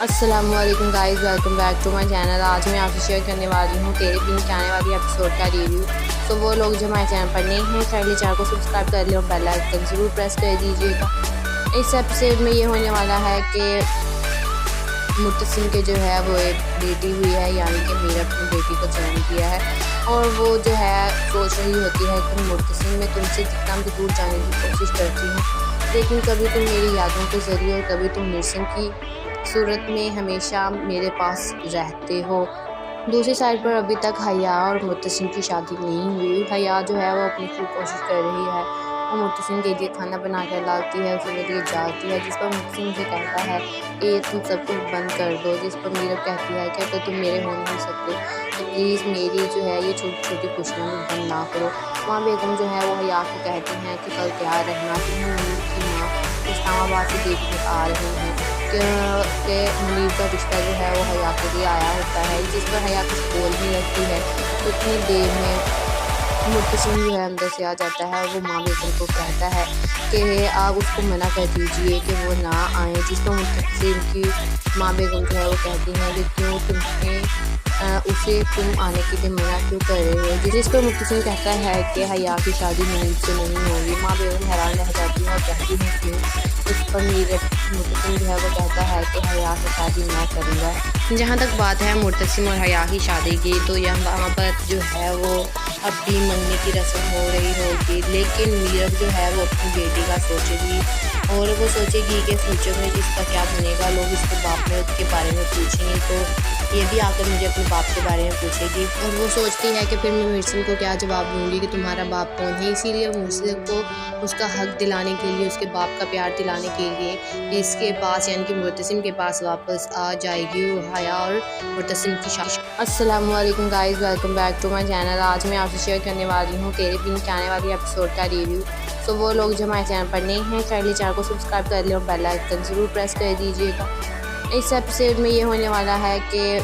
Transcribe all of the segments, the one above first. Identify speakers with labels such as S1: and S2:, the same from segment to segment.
S1: अस्सलामुअलैकुम guys, welcome back to my channel. आज मैं आपसे शेयर करने वाली हूँ तेरे बिन के आने वाली एपिसोड का रिव्यू। तो वो लोग जो हमारे चैनल पर नए हैं, काइंडली चैनल को सब्सक्राइब कर लें और बेल आइकन ज़रूर प्रेस कर दीजिएगा। इस एपिसोड में ये होने वाला है कि मुत्तसिम के जो है वो एक बेटी हुई है, यानी कि मीरा अपनी बेटी को जन्म दिया है। और वो जो है सोच रही होती है कि मुत्तसिम मैं तुमसे जितना भी दूर जाने की कोशिश करती हूँ, लेकिन कभी तुम मेरी यादों के ज़रिए और कभी तुम मुत्तसिम की सूरत में हमेशा मेरे पास रहते हो। दूसरी साइड पर अभी तक हया और मुत्तसिम की शादी नहीं हुई। हया जो है वो अपनी फुल कोशिश कर रही है, वो मुत्तसिम के लिए खाना बना कर लाती है, उसके लिए जाती है, जिस पर मुत्तसिम से कहता है कि तुम सब कुछ बंद कर दो। जिस पर मीरा कहती है कि तो तुम मेरे हो नहीं सकते, तो प्लीज़ मेरी जो है ये छोटी छोटी खुशियाँ भी बंद ना करो। माँ बेगम जो है वो हया को कहती हैं कि कल तैयार रहना कि हम मुनीर की माँ इस्लामाबाद से देखने आ रहे हैं कि मुनीर का रिश्ता जो है वो हया के लिए आया होता है, जिस पर हया कुछ बोल भी रखती है। उतनी देर में मुत्तसिम जो है अंदर से आ जाता है और वो माँ बेगम को कहता है कि आप उसको मना कर दीजिए कि वो ना आए। जिस पर मुत्तसिम की माँ बेगम जो है वो कहती हैं कि क्यों उसे तुम आने के लिए मना क्यों कर रहे हो। जिस पर मुत्तसिम कहता है कि हया की शादी मुनीर से नहीं होगी। माँ बेगम हैरान रह जाती है और कहती है क्यों। इस पर मुत्तसिम जो है वो कहता है कि हया से शादी मैं करूँगा। जहाँ तक बात है मुत्तसिम और हया की शादी की, तो यहाँ पर जो है वो अब भी मंगनी की रस्म हो रही होगी, लेकिन मीरा जो है वो अपनी बेटी का सोचेगी और वो सोचेगी कि फ्यूचर में जिसका क्या बनेगा। लोग इसके बाप में उसके बारे में पूछेंगे तो ये भी आकर मुझे अपने बाप के बारे में पूछेगी, और वो सोचती है कि फिर मैं मुर्सिम को क्या जवाब दूंगी कि तुम्हारा बाप कौन है। इसीलिए मुर्सिम को उसका हक दिलाने के लिए, उसके बाप का प्यार दिलाने के लिए इसके पास यानी कि मुर्तसिम के पास वापस आ जाएगी हया और मुर्तसिम की शादी। अस्सलाम वालेकुम guys, welcome back to my channel. आज मैं आपसे शेयर करने वाली हूँ तेरे बिन के आने वाली एपिसोड का रिव्यू। तो वो लोग जो हमारे चैनल पर नए हैं, काइंडली चैनल को सब्सक्राइब कर लें और बेल आइकन ज़रूर प्रेस कर दीजिएगा। इस एपिसोड में ये होने वाला है कि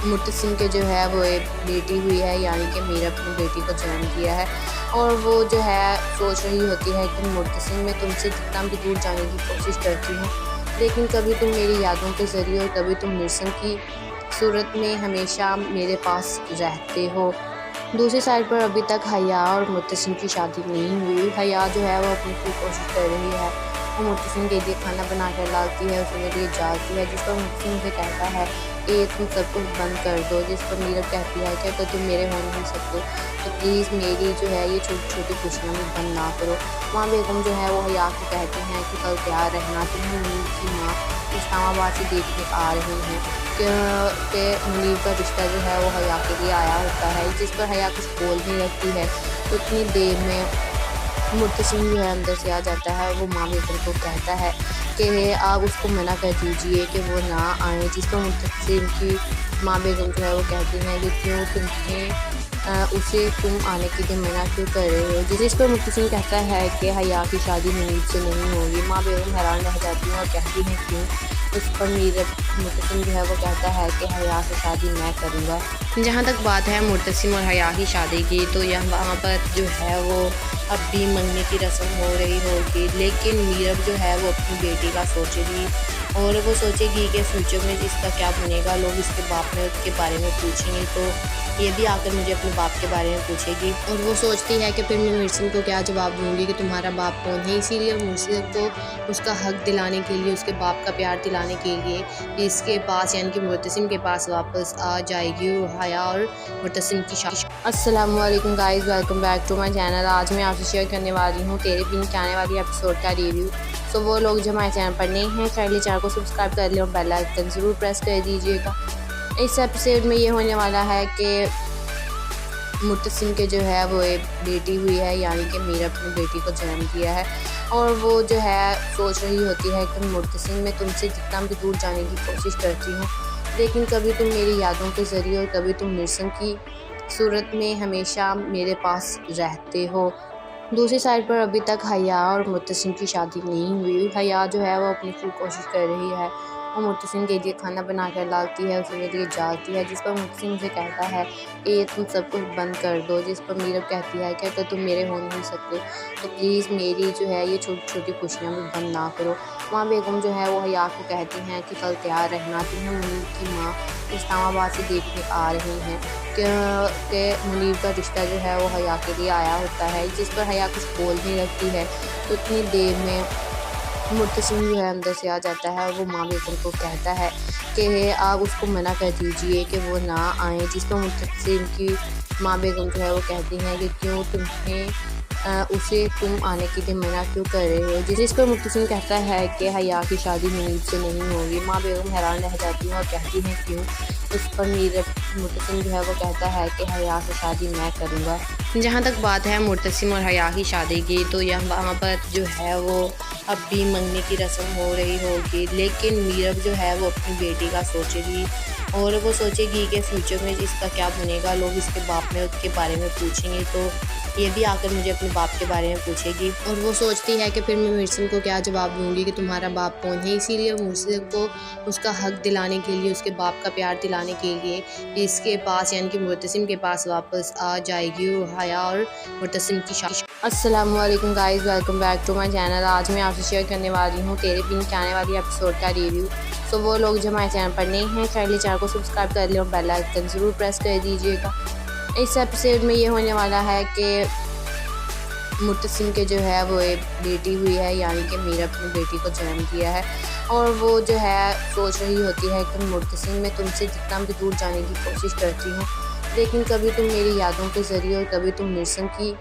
S1: मुत्तसिम के जो है वो एक बेटी हुई है, यानी कि मीरा अपनी बेटी को जन्म दिया है। और वो जो है सोच रही होती है कि मुत्तसिम मैं तुमसे जितना भी दूर जाने की कोशिश करती हूँ, लेकिन कभी तुम मेरी यादों के ज़रिए और कभी तुम मुत्तसिम की सूरत में हमेशा मेरे पास रहते हो। दूसरी साइड पर अभी तक हया और मुत्तसिम की शादी नहीं हुई। हया जो है वो अपनी पूरी कोशिश कर रही है, वो मुत्तसिम के लिए खाना बना कर लाती है, उसके लिए जाती है, जिस पर मुत्तसिम से कहता है कि तुम सब कुछ बंद कर दो। जिस पर मीरा कहती है कि तो तुम मेरे हो नहीं सकते, तो प्लीज़ मेरी जो है ये छोटी छोटी खुशियाँ भी बंद ना करो। माँ बेगम जो है वो हया को कहती हैं कि कल तैयार रहना कि हम मुनीर की माँ इस्लामाबाद से देखने आ रहे हैं कि मुनीर का रिश्ता जो है वो हया के लिए आया होता है, जिस पर हया कुछ बोल भी रखती है। उतनी देर में मुत्तसिम जो है अंदर से आ जाता है और वो माँ बेगम को कहता है कि आप उसको मना कर दीजिए कि वो ना आए। जिस पर मुत्तसिम की माँ बेगम जो है वो कहती हैं कि क्यों उसे तुम आने के लिए मना क्यों कर रहे हो। जिस पर मुत्तसिम कहता है कि हया की शादी मुनीर से नहीं होगी। माँ बेगम हैरान रह जाती हैं और कहती हैं क्यों। उस पर मुत्तसिम जो है वो कहता है कि हया से शादी मैं करूँगा। जहाँ तक बात है मुत्तसिम और हया की शादी की, तो यहाँ पर जो है वो अब भी मंगनी की रस्म हो रही होगी, लेकिन मीरा जो है वो अपनी बेटी का सोचेगी और वो सोचेगी कि फ्यूचर में जिसका क्या बनेगा। लोग इसके बाप में उसके बारे में पूछेंगे तो ये भी आकर मुझे अपने बाप के बारे में पूछेगी, और वो सोचती है कि फिर मैं मुर्सिम को क्या जवाब दूंगी कि तुम्हारा बाप कौन है। इसीलिए मुर्सिम को उसका हक दिलाने के लिए, उसके बाप का प्यार दिलाने के लिए इसके पास यानी कि मुर्तसिम के पास वापस आ जाएगी हया और मुर्तसिम की शादी। अस्सलाम वालेकुम guys, welcome back to my channel. आज मैं आपसे शेयर करने वाली हूँ तेरे बिन के आने वाली एपिसोड का रिव्यू। तो वो लोग जो हमारे चैनल पर नए हैं, काइंडली चैनल को सब्सक्राइब कर लें और बेल आइकन ज़रूर प्रेस कर दीजिएगा। इस एपिसोड में ये होने वाला है कि मुत्तसिम के जो है वो एक बेटी हुई है, यानी कि मीरा अपनी बेटी को जन्म दिया है। और वो जो है सोच रही होती है कि मुत्तसिम मैं तुमसे जितना भी दूर जाने की कोशिश करती हूँ, लेकिन कभी तुम मेरी यादों के ज़रिए और कभी तुम मुत्तसिम की सूरत में हमेशा मेरे पास रहते हो। दूसरी साइड पर अभी तक हया और मुत्तसिम की शादी नहीं हुई। हया जो है वो अपनी फुल कोशिश कर रही है, वो मुर्तसिम के लिए खाना बना कर लाती है, उसे मेरे लिए जाती है, जिस पर मुर्तसिम उसे कहता है कि ये तुम सब कुछ बंद कर दो। जिस पर मीरब कहती है कि अगर तुम मेरे हो नहीं सकते तो प्लीज़ मेरी जो है ये छोटी छोटी खुशियाँ भी बंद ना करो। माँ बेगम जो है वो हया को कहती हैं कि कल तैयार रहना, तुम्हें मुनीब की माँ इस्लामाबाद से देखने आ रही हैं कि मुनीब का रिश्ता जो है वो हया के लिए आया होता है। जिस पर हया कुछ बोल नहीं रखती है, तो इतनी देर में मुर्तसिम जो है अंदर से आ जाता है और वो माँ बेगम को कहता है कि आप उसको मना कर दीजिए कि वो ना आए। जिस पर मुर्तसिम की माँ बेगम जो है वो कहती हैं कि क्यों उसे तुम आने के लिए मना क्यों कर रहे हो। जिस पर मुर्तसिम कहता है कि हया की शादी मुनीब से नहीं होगी। माँ बेगम हैरान रह जाती है और कहती हैं क्यों। उस पर मुर्तसिम जो है वो कहता है कि हया से शादी मैं करूँगा। जहाँ तक बात है मुर्तसिम और हया की शादी की, तो वहाँ पर जो है वो अब भी मंगनी की रस्म हो रही होगी, लेकिन मीरब जो है वो अपनी बेटी का सोचेगी और वो सोचेगी कि फ्यूचर में इसका क्या बनेगा। लोग इसके बाप में उसके बारे में पूछेंगे तो ये भी आकर मुझे अपने बाप के बारे में पूछेगी, और वो सोचती है कि फिर मैं मुर्तसिम को क्या जवाब दूंगी कि तुम्हारा बाप कौन है। इसीलिए मुर्तसिम को उसका हक दिलाने के लिए, उसके बाप का प्यार दिलाने के लिए इसके पास यानी कि मुर्तसिम के पास वापस आ जाएगी हया और मुर्तसिम की शादी। अस्सलाम वालेकुम guys, welcome back to my channel. आज मैं आपसे शेयर करने वाली हूँ तेरे बिन के आने वाली एपिसोड का रिव्यू। तो वो लोग जो हमारे चैनल पर नए हैं काइंडली चैनल को सब्सक्राइब कर लें और बेल आइकन ज़रूर प्रेस कर दीजिएगा। इस एपिसोड में ये होने वाला है कि मुर्तसिम के जो है वो एक बेटी हुई है, यानी कि मीरा अपनी बेटी को जन्म दिया है, और वो जो है सोच रही होती है कि मुर्तसिम मैं तुमसे जितना भी दूर जाने की कोशिश करती हूँ, लेकिन कभी तुम मेरी यादों के ज़रिए और कभी तुम मुर्तसिम की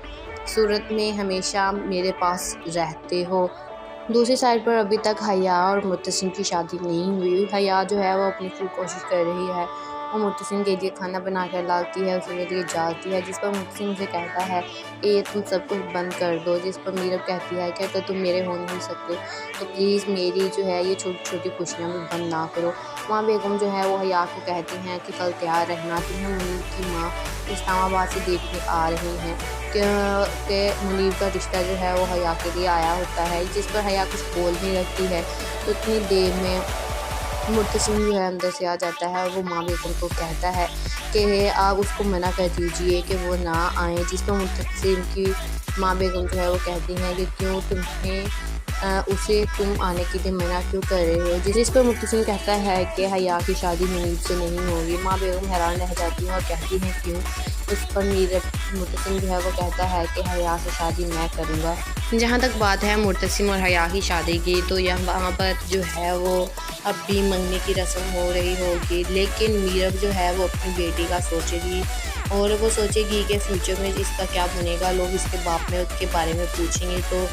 S1: सूरत में हमेशा मेरे पास रहते हो। दूसरी साइड पर अभी तक हया और मुर्तसिम की शादी नहीं हुई। हया जो है वो अपनी फुल कोशिश कर रही है, वो मुर्तसिम के लिए खाना बना कर लाती है, उसे मेरे लिए जाती है, जिस पर मुर्तसिम उसे कहता है कि ये तुम सब कुछ बंद कर दो। जिस पर मीरब कहती है कि अगर तुम मेरे हो नहीं सकते तो प्लीज़ मेरी जो है ये छोटी छोटी खुशियाँ भी बंद ना करो। माँ बेगम जो है वो हया को कहती हैं कि कल तैयार रहना, तुम्हें मुनीब की माँ इस्लामाबाद से देखने आ रही हैं कि मुनीब का रिश्ता जो है वो हया के लिए आया होता है। जिस पर हया कुछ बोल नहीं रखती है, तो इतनी देर में मुर्तसिम जो है अंदर से आ जाता है और वो माँ बेगम को कहता है कि आप उसको मना कर दीजिए कि वो ना आए। जिस पर मुर्तसिम की माँ बेगम जो है वो कहती हैं कि क्यों उसे तुम आने के लिए मना क्यों कर रहे हो। जिस पर मुर्तसिम कहता है कि हया की शादी मुनीब से नहीं होगी। माँ बेगम हैरान रह जाती है और कहती हैं क्यों। उस पर मुर्तसिम जो है वो कहता है कि हया से शादी मैं करूँगा। जहाँ तक बात है मुर्तसिम और हया की शादी की, तो वहाँ पर जो है वो अब भी मंगनी की रस्म हो रही होगी, लेकिन मीरब जो है वो अपनी बेटी का सोचेगी और वो सोचेगी कि फ्यूचर में इसका क्या बनेगा। लोग इसके बाप में उसके बारे में पूछेंगे तो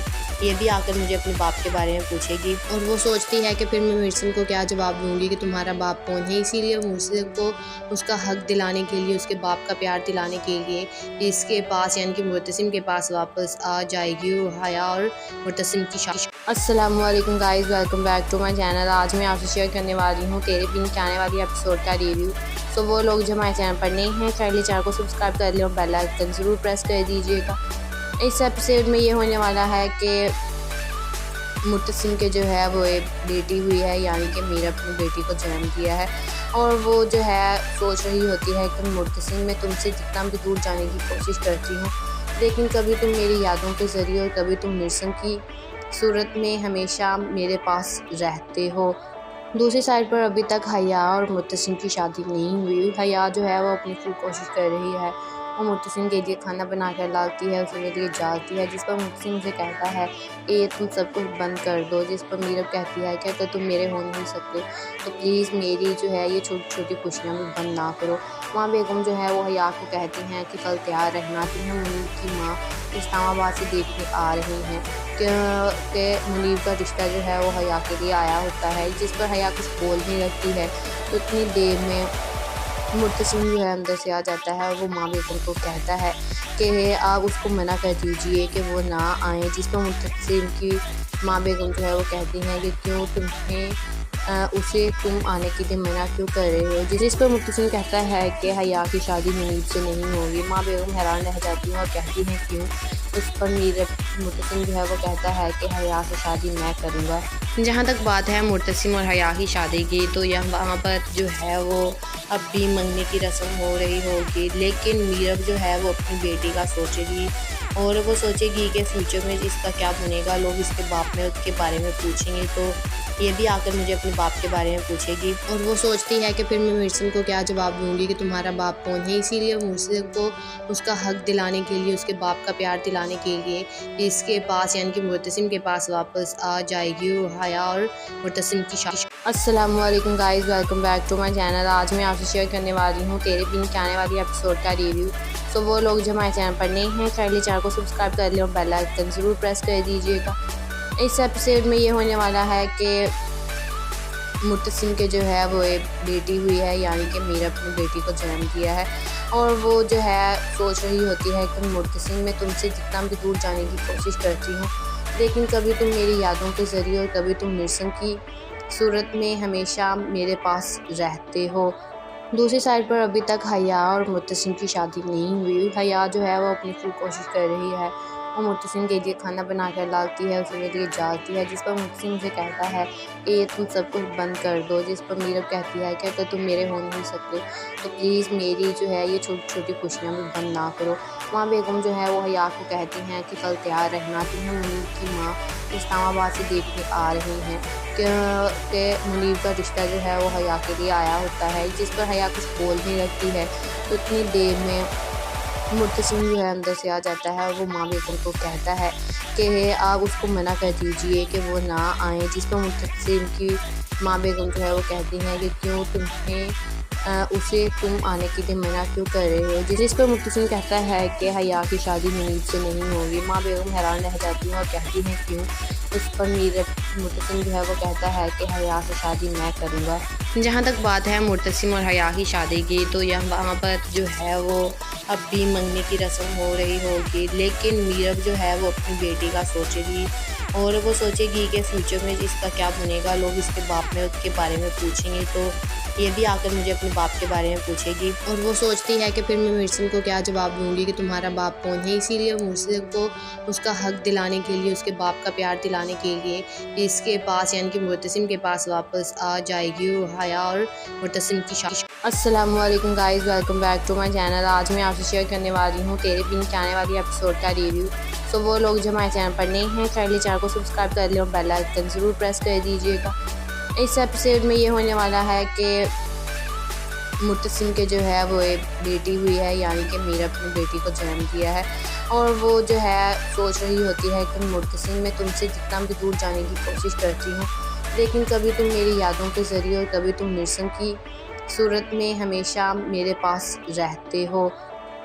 S1: ये भी आकर मुझे अपने बाप के बारे में पूछेगी, और वो सोचती है कि फिर मैं मुर्तसिम को क्या जवाब दूंगी कि तुम्हारा बाप कौन है। इसीलिए मुर्तसिम को उसका हक दिलाने के लिए, उसके बाप का प्यार दिलाने के लिए इसके पास यानी कि मुर्तसिम के पास वापस आ जाएगी हया और मुर्तसिम की शादी। अस्सलाम वालेकुम guys, welcome back to my channel. आज मैं आपसे शेयर करने वाली हूँ तेरे बिन के आने वाली एपिसोड का रिव्यू। तो वो लोग जो हमारे चैनल पर नए हैं काइंडली चैनल को सब्सक्राइब कर लें और बेल आइकन ज़रूर प्रेस कर दीजिएगा। इस एपिसोड में ये होने वाला है कि मुर्तसिम के जो है वो एक बेटी हुई है, यानी कि मीरा अपनी बेटी को जन्म दिया है, और वो जो है सोच रही होती है कि मुर्तसिम मैं तुमसे जितना भी दूर जाने की कोशिश करती हूँ, लेकिन कभी तुम मेरी यादों के ज़रिए और कभी तुम मुर्तसिम की सूरत में हमेशा मेरे पास रहते हो। दूसरी साइड पर अभी तक हया और मुर्तसिम की शादी नहीं हुई। हया जो है वो अपनी फुल कोशिश कर रही है, वो मुर्तसिम के लिए खाना बना कर लाती है, उसे मेरे लिए जाती है, जिस पर मुर्तसिम उसे कहता है कि ये तुम सब कुछ बंद कर दो। जिस पर मीरब कहती है कि अगर तुम मेरे हो नहीं सकते तो प्लीज़ मेरी जो है ये छोटी छोटी खुशियाँ भी बंद ना करो। माँ बेगम जो है वो हया को कहती हैं कि कल तैयार रहना, तुम्हें मुनीब की माँ इस्लामाबाद से देखने आ रही हैं कि मुनीब का रिश्ता जो है वो हया के लिए आया होता है। जिस पर हया कुछ बोल नहीं रखती है, तो इतनी देर में मुर्तसिम जो है अंदर से आ जाता है और वो माँ बेगम को कहता है कि आप उसको मना कर दीजिए कि वो ना आए। जिस पर मुर्तसिम की माँ बेगम जो है वो कहती हैं कि क्यों उसे तुम आने के लिए मना क्यों कर रहे हो। जिस पर मुर्तसिम कहता है कि हया की शादी मुनीब से नहीं होगी। माँ बेगम हैरान रह जाती हैं और कहती हैं क्यों। उस पर मुर्तसिम जो है वो कहता है कि हया से शादी मैं करूँगा। जहाँ तक बात है मुर्तसिम और हया की शादी की, तो वहाँ पर जो है वो अब भी मंगनी की रस्म हो रही होगी, लेकिन मीरब जो है वो अपनी बेटी का सोचेगी और वो सोचेगी कि फ्यूचर में इसका क्या बनेगा। लोग इसके बाप में उसके बारे में पूछेंगे तो ये भी आकर मुझे अपने बाप के बारे में पूछेगी और वो सोचती है कि फिर मैं मुर्तसिम को क्या जवाब दूंगी कि तुम्हारा बाप कौन है। इसीलिए मुर्तसिम को उसका हक दिलाने के लिए, उसके बाप का प्यार दिलाने के लिए इसके पास यानी कि मुर्तसिम के पास वापस आ जाएगी हया और मुर्तसिम की शादी। अस्सलाम वालेकुम guys, welcome back to my channel. आज मैं आपसे शेयर करने वाली हूँ तेरे बिन के आने वाली एपिसोड का रिव्यू। सो वो लोग जो हमारे चैनल पर नए हैं काइंडली चैनल को सब्सक्राइब कर लें और बेल आइकन ज़रूर प्रेस कर दीजिएगा। इस एपिसोड में ये होने वाला है कि मुर्तसिम के जो है वो एक बेटी हुई है, यानी कि मीरा अपनी बेटी को जन्म दिया है और वो जो है सोच रही होती है कि मुर्तसिम मैं तुमसे जितना भी दूर जाने की कोशिश करती हूँ, लेकिन कभी तुम मेरी यादों के ज़रिए और कभी तुम मुर्तसिम की सूरत में हमेशा मेरे पास रहते हो। दूसरी साइड पर अभी तक हया और मुर्तसिम की शादी नहीं हुई। हया जो है वो अपनी फुल कोशिश कर रही है, वो मुर्तसिम के लिए खाना बना कर लाती है, उसके लिए जाती है, जिस पर मुर्तसिम उसे कहता है कि ये तुम सब कुछ बंद कर दो। जिस पर मीरब कहती है कि अगर तुम मेरे हो नहीं सकते तो प्लीज़ मेरी जो है ये छोटी छोटी खुशियाँ भी बंद ना करो। माँ बेगम जो है वो हया को कहती हैं कि कल तैयार रहना, कि हम मुनीब की माँ इस्लामाबाद से देखने आ रही हैं कि मुनीब का रिश्ता जो है वो हया के लिए आया होता है। जिस पर हया कुछ बोल नहीं रखती है तो इतनी देर में मुर्तसिम जो है अंदर से आ जाता है और वो माँ बेगम को कहता है कि आप उसको मना कर दीजिए कि वो ना आए। जिस पर मुर्तसिम की माँ बेगम जो है वो कहती हैं कि क्यों उसे तुम आने के लिए मना क्यों कर रहे हो। जिस पर मुर्तसिम कहता है कि हया की शादी मुनीब से नहीं होगी। माँ बेगम हैरान रह जाती हैं और कहती हैं क्यों। उस पर मुर्तसिम जो है वो कहता है कि हया से शादी मैं करूँगा। जहाँ तक बात है मुर्तसिम और हया की शादी की, तो वहाँ पर जो है वो अब भी मंगनी की रस्म हो रही होगी, लेकिन मीरब जो है वो अपनी बेटी का सोचेगी और वो सोचेगी कि फ्यूचर में इसका क्या बनेगा। लोग इसके बाप में उसके बारे में पूछेंगे तो ये भी आकर मुझे अपने बाप के बारे में पूछेगी और वो सोचती है कि फिर मैं मुर्तसिम को क्या जवाब दूंगी कि तुम्हारा बाप कौन है। इसीलिए मुर्तसिम को उसका हक दिलाने के लिए, उसके बाप का प्यार दिलाने के लिए इसके पास यानी कि मुर्तसिम के पास वापस आ जाएगी हया और मुर्तसिम की शादी। अस्सलाम वालेकुम guys, welcome back to my channel. आज मैं आपसे शेयर करने वाली हूँ तेरे बिन के आने वाली एपिसोड का रिव्यू। सो वो लोग जो हमारे चैनल पर नए हैं काइंडली चैनल को सब्सक्राइब कर लें और बेल आइकन ज़रूर प्रेस कर दीजिएगा। इस एपिसोड में ये होने वाला है कि मुर्तसिम के जो है वो एक बेटी हुई है, यानी कि मीरा अपनी बेटी को जन्म दिया है और वो जो है सोच रही होती है कि मुर्तसिम मैं तुमसे जितना भी दूर जाने की कोशिश करती हूँ, लेकिन कभी तुम मेरी यादों के ज़रिए और कभी तुम मुर्तसिम की सूरत में हमेशा मेरे पास रहते हो।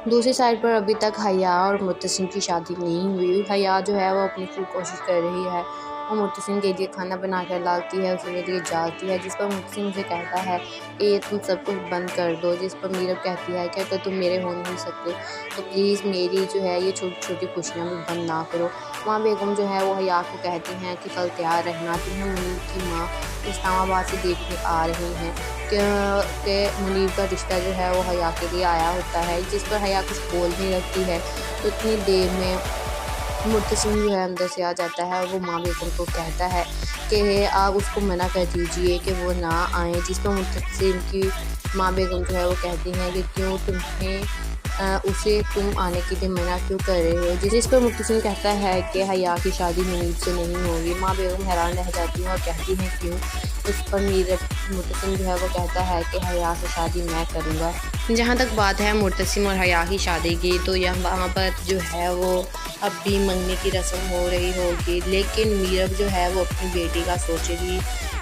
S1: दूसरी साइड पर अभी तक हया और मुर्तसिम की शादी नहीं हुई। हया जो है वो अपनी फुल कोशिश कर रही है, वो मुर्तसिम के लिए खाना बना कर लाती है, उसके लिए जाती है, जिस पर मुर्तसिम उसे कहता है कि ये तुम सब कुछ बंद कर दो। जिस पर मीरब कहती है कि अगर तुम मेरे हो नहीं सकते तो प्लीज़ मेरी जो है ये छोटी छोटी खुशियाँ भी बंद ना करो। माँ बेगम जो है वो हया को कहती हैं कि कल तैयार रहना, कि हम मुनीब की माँ इस्लामाबाद से देखने आ रही हैं कि मुनीब का रिश्ता जो है वो हया के लिए आया होता है। जिस पर हया कुछ बोल नहीं रखती है तो इतनी देर में मुर्तसिम जो है अंदर से आ जाता है और वो माँ बेगम को कहता है कि आप उसको मना कर दीजिए कि वो ना आए। जिस पर मुर्तसिम की माँ बेगम जो है वो कहती हैं कि क्यों उसे तुम आने के लिए मना क्यों कर रहे हो। जिस पर मुर्तसिम कहता है कि हया की शादी मुनीब से नहीं होगी। माँ बेगम हैरान रह जाती हैं और कहती हैं क्यों। उस पर मुर्तसिम जो है वो कहता है कि हया से शादी मैं करूँगा। जहाँ तक बात है मुर्तसिम और हया की शादी की, तो वहाँ पर जो है वो अब भी मंगनी की रस्म हो रही होगी, लेकिन मीरब जो है वो अपनी बेटी का सोचेगी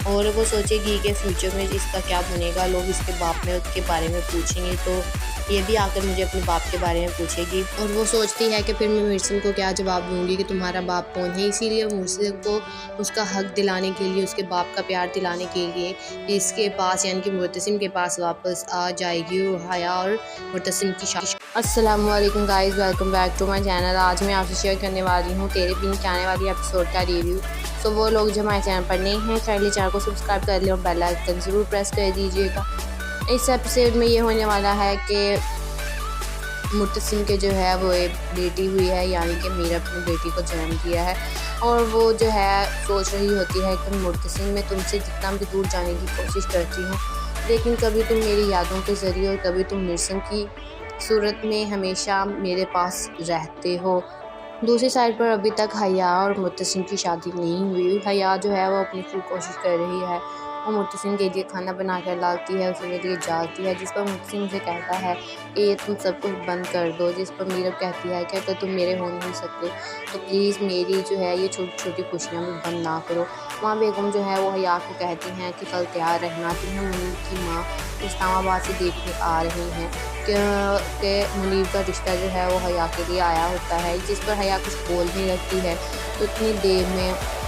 S1: और वो सोचेगी कि फ्यूचर में इसका क्या बनेगा। लोग इसके बाप में उसके बारे में पूछेंगे तो ये भी आकर मुझे अपने बाप के बारे में पूछेगी और वो सोचती है कि फिर मैं मुर्तसिम को क्या जवाब दूंगी कि तुम्हारा बाप कौन है। इसीलिए मुर्तसिम को उसका हक दिलाने के लिए, उसके बाप का प्यार दिलाने के लिए इसके पास यानी कि मुर्तसिम के पास वापस आ जाएगी हया और मुर्तसिम की शादी। अस्सलाम वालेकुम guys, welcome back to my channel. आज मैं आपसे शेयर करने वाली हूँ तेरे बिन के आने वाली एपिसोड का रिव्यू। सो वो लोग जो हमारे चैनल पर नए हैं काइंडली चैनल को सब्सक्राइब कर लें और बेल आइकन ज़रूर प्रेस कर दीजिएगा। इस एपिसोड में ये होने वाला है कि मुर्तसिम के जो है वो एक बेटी हुई है, यानी कि मीरा अपनी बेटी को जन्म दिया है और वो जो है सोच रही होती है कि मुर्तसिम मैं तुमसे जितना भी दूर जाने की कोशिश करती हूँ, लेकिन कभी तुम मेरी यादों के ज़रिए और कभी तुम निरसन की सूरत में हमेशा मेरे पास रहते हो। दूसरी साइड पर अभी तक हया और मुत्तसिम की शादी नहीं हुई। हया जो है वो अपनी फुल कोशिश कर रही है। वो मुत्तसिम के लिए खाना बना कर लाती है, उसके लिए जाती है, जिस पर मुत्तसिम से कहता है कि ये तुम सब कुछ बंद कर दो। जिस पर मीरब कहती है कि अगर तुम मेरे हो नहीं सकते तो प्लीज़ मेरी जो है ये छोटी छोटी खुशियाँ भी बंद ना करो। माँ बेगम जो है वो हया को कहती हैं कि कल तैयार रहना, तुम्हें मुनीब की माँ इस्लामाबाद से देखने आ रही हैं कि मुनीब का रिश्ता जो है वो हया के लिए आया होता है, जिस पर हया कुछ बोल नहीं रखती है। तो इतनी देर में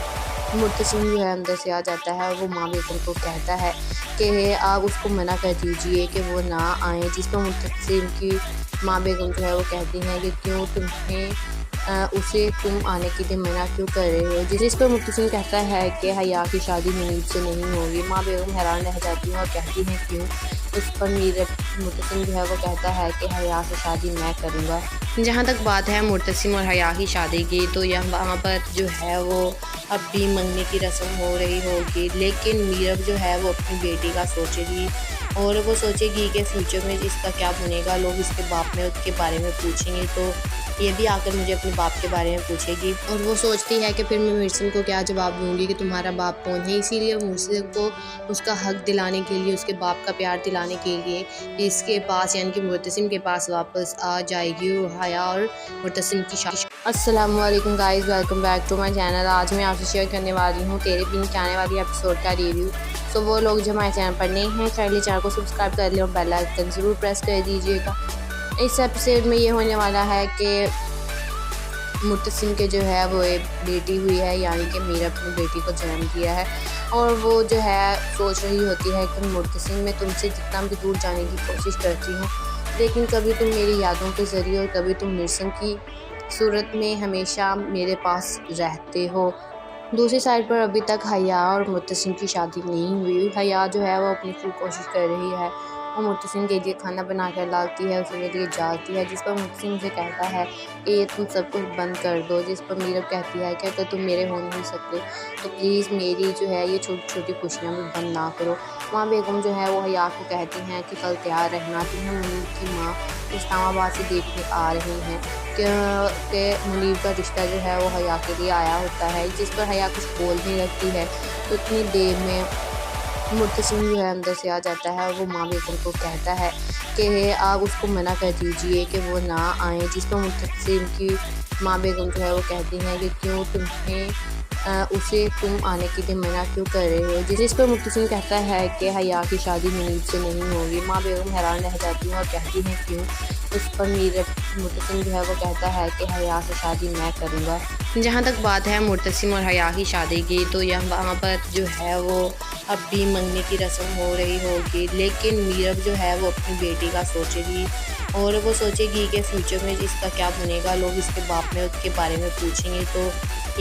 S1: मुर्तसिम जो है अंदर से आ जाता है और वो माँ बेगम को कहता है कि आप उसको मना कर दीजिए कि वो ना आए। जिस पर मुर्तसिम की माँ बेगम जो है वो कहती हैं कि क्यों तुम्हें उसे तुम आने के लिए मना क्यों कर रहे हो। जिस पर मुर्तसिम कहता है कि हया की शादी मुनीब से नहीं होगी। माँ बेगम हैरान रह जाती है और कहती हैं क्यों। उस पर मुर्तसिम जो है वो कहता है कि हया से शादी मैं करूँगा। जहाँ तक बात है मुर्तसिम और हया की शादी की, तो वहाँ पर जो है वो अब भी मंगनी की रस्म हो रही होगी, लेकिन मीरब जो है वो अपनी बेटी का सोचेगी और वो सोचेगी कि फ्यूचर में इसका क्या बनेगा। लोग इसके बाप में उसके बारे में पूछेंगे तो ये भी आकर मुझे अपने बाप के बारे में पूछेगी और वो सोचती है कि फिर मैं मुर्तसिम को क्या जवाब दूंगी कि तुम्हारा बाप कौन है। इसीलिए मुर्तसिम को उसका हक दिलाने के लिए, उसके बाप का प्यार दिलाने के लिए इसके पास यानी कि मुर्तसिम के पास वापस आ जाएगी हया और मुर्तसिम की शादी। अस्सलाम वालेकुम guys, welcome back to my channel. आज मैं आपसे शेयर करने वाली हूँ तेरे पिन के आने वाली एपिसोड का रिव्यू। तो वो लोग जो हमारे चैनल पर नए हैं काइंडली चैनल को सब्सक्राइब कर लें और बेल आइकन ज़रूर प्रेस कर दीजिएगा। इस एपिसोड में ये होने वाला है कि मुर्तसिम के जो है वो एक बेटी हुई है, यानी कि मीरा अपनी बेटी को जन्म दिया है और वो जो है सोच रही होती है कि मुर्तसिम मैं तुमसे जितना भी दूर जाने की कोशिश करती हूँ, लेकिन कभी तुम मेरी यादों के ज़रिए और कभी तुम निरसन की सूरत में हमेशा मेरे पास रहते हो। दूसरी साइड पर अभी तक हया और मुर्तसिम की शादी नहीं हुई। हया जो है वो अपनी फुल कोशिश कर रही है। वो मुर्तसिम के लिए खाना बना कर लाती है, उसके लिए जाती है, जिस पर मुर्तसिम से कहता है कि ये तुम सब कुछ बंद कर दो। जिस पर मीरब कहती है कि अगर तुम मेरे हो नहीं सकते तो प्लीज़ मेरी जो है ये छोटी छोटी खुशियाँ भी बंद ना करो। माँ बेगम जो है वो हया को कहती हैं कि कल तैयार रहना, तुम्हें मुनीब की माँ इस्लामाबाद से देखने आ रही हैं कि मुनीब का रिश्ता जो है वो हया के लिए आया होता है, जिस पर हया कुछ बोल नहीं रखती है। तो इतनी देर में मुर्तसिम जो है अंदर से आ जाता है और वो माँ बेगम को कहता है कि आप उसको मना कर दीजिए कि वो ना आए। जिस पर मुर्तसिम की माँ बेगम जो है वो कहती हैं कि क्यों तुम्हें उसे तुम आने के लिए मना क्यों कर रहे हो। जिस पर मुर्तसिम कहता है कि हया की शादी मुनीब से नहीं होगी। माँ बेगम हैरान रह जाती है और कहती हैं क्यों। उस पर मुर्तसिम जो है वो कहता है कि हया से शादी मैं करूँगा। जहाँ तक बात है मुर्तसिम और हया की शादी की, तो वहाँ पर जो है वो अब भी मंगनी की रस्म हो रही होगी, लेकिन मीरब जो है वो अपनी बेटी का सोचेगी और वो सोचेगी कि फ्यूचर में इसका क्या बनेगा। लोग इसके बाप में उसके बारे में पूछेंगे तो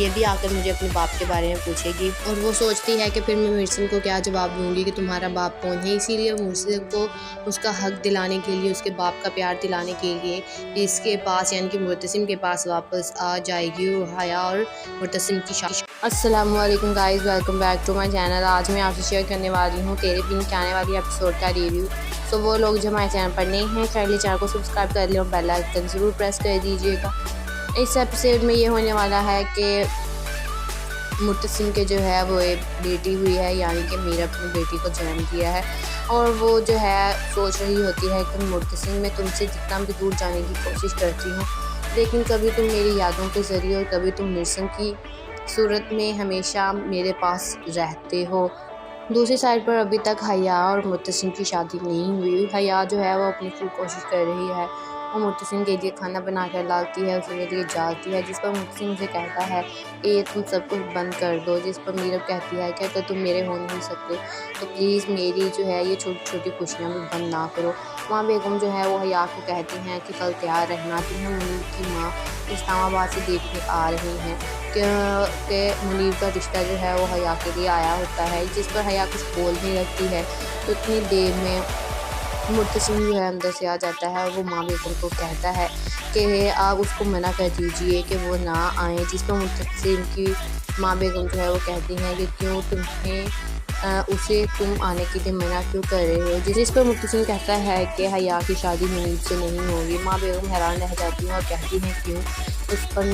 S1: ये भी आकर मुझे अपने बाप के बारे में पूछेगी और वो सोचती है कि फिर मैं मुर्तसिम को क्या जवाब दूंगी कि तुम्हारा बाप कौन है। इसीलिए मुर्तसिम को उसका हक दिलाने के लिए, उसके बाप का प्यार दिलाने के लिए इसके पास यानी कि मुर्तसिम के पास वापस आ जाएगी हया और मुर्तसिम की शादी। अस्सलाम वालेकुम guys, welcome back to my channel. आज मैं आपसे शेयर करने वाली हूँ तेरे पिन के आने वाली एपिसोड का रिव्यू। तो वो लोग जो हमारे चैनल पर नए हैं काइंडली चैनल को सब्सक्राइब कर लें और बेल आइकन ज़रूर प्रेस कर दीजिएगा। इस एपिसोड में ये होने वाला है कि मुर्तसिम के जो है वो एक बेटी हुई है, यानी कि मीरा अपनी बेटी को जन्म दिया है और वो जो है सोच रही होती है कि मुर्तसिम मैं तुमसे जितना भी दूर जाने की कोशिश करती हूँ, लेकिन कभी तुम मेरी यादों के ज़रिए और कभी तुम निरसन की सूरत में हमेशा मेरे पास रहते हो। दूसरी साइड पर अभी तक हया और मुर्तसिम की शादी नहीं हुई। हया जो है वो अपनी फुल कोशिश कर रही है। वो मुर्तसिम के लिए खाना बना कर लाती है, उसके लिए जाती है, जिस पर मुर्तसिम से कहता है कि ये तुम सब कुछ बंद कर दो। जिस पर मीरब कहती है कि अगर तुम मेरे हो नहीं सकते तो प्लीज़ मेरी जो है ये छोटी छोटी खुशियाँ भी बंद ना करो। माँ बेगम जो है वो हया को कहती हैं कि कल तैयार रहना, तुम्हें मुनीब की माँ इस्लामाबाद से देखने आ रही हैं कि मुनीब का रिश्ता जो है वो हया के लिए आया होता है, जिस पर हया कुछ बोल नहीं रखती है। तो इतनी देर में मुर्तसिम जो है अंदर से आ जाता है और वो माँ बेगम को कहता है कि आप उसको मना कर दीजिए कि वो ना आए। जिस पर मुर्तसिम की माँ बेगम जो है वो कहती हैं कि क्यों तुम्हें उसे तुम आने के लिए मना क्यों कर रहे हो। जिस पर मुर्तसिम कहता है कि हया की शादी मुनीब से नहीं होगी। माँ बेगम हैरान रह जाती हैं और कहती हैं क्यों। उस पर